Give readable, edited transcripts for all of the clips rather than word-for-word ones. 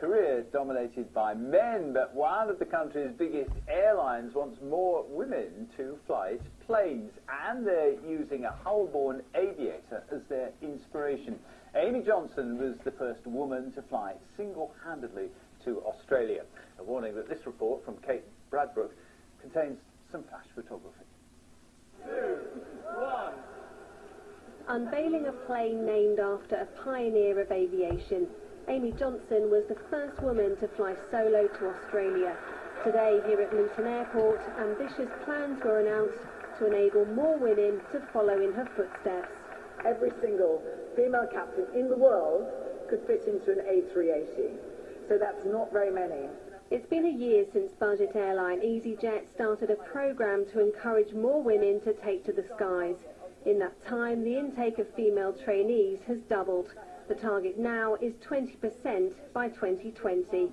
career dominated by men, but one of the country's biggest airlines wants more women to fly its planes, and they're using a hull-borne aviator as their inspiration. Amy Johnson was the first woman to fly single-handedly to Australia. A warning that this report from Kate Bradbrook contains some flash photography. 2, 1. Unveiling a plane named after a pioneer of aviation, Amy Johnson was the first woman to fly solo to Australia. Today, here at Luton Airport, ambitious plans were announced to enable more women to follow in her footsteps. Every single female captain in the world could fit into an A380, so that's not very many. It's been a year since budget airline Easyjet started a programme to encourage more women to take to the skies. In that time, the intake of female trainees has doubled. The target now is 20% by 2020.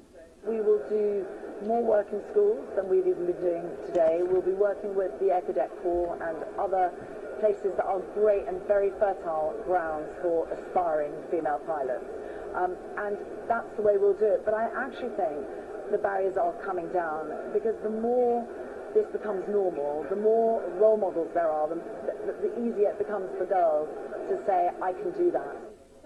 We will do more work in schools than we've even been doing today. We'll be working with the Air Cadet Corps and other places that are great and very fertile grounds for aspiring female pilots. And that's the way we'll do it. But I actually think the barriers are coming down, because the more this becomes normal, the more role models there are, the easier it becomes for girls to say, I can do that.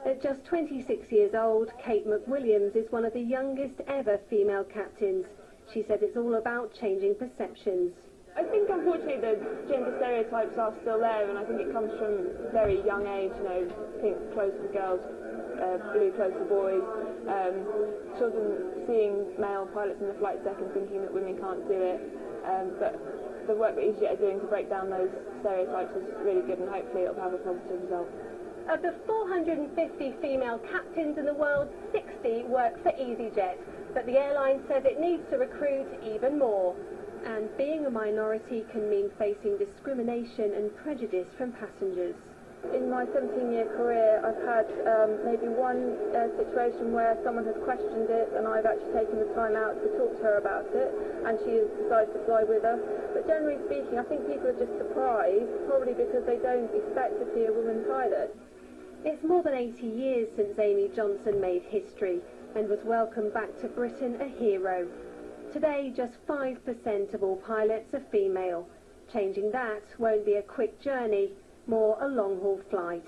At just 26 years old, Kate McWilliams is one of the youngest ever female captains. She said it's all about changing perceptions. I think unfortunately the gender stereotypes are still there, and I think it comes from a very young age, you know, pink clothes for girls, blue clothes for boys, children seeing male pilots in the flight deck and thinking that women can't do it. But the work that Easyjet are doing to break down those stereotypes is really good, and hopefully it'll have a positive result. Of the 450 female captains in the world, 60 work for Easyjet, but the airline says it needs to recruit even more. And being a minority can mean facing discrimination and prejudice from passengers. In my 17-year career, I've had maybe one situation where someone has questioned it, and I've actually taken the time out to talk to her about it, and she has decided to fly with us. But generally speaking, I think people are just surprised, probably because they don't expect to see a woman pilot. It's more than 80 years since Amy Johnson made history and was welcomed back to Britain a hero. Today, just 5% of all pilots are female. Changing that won't be a quick journey, more a long-haul flight.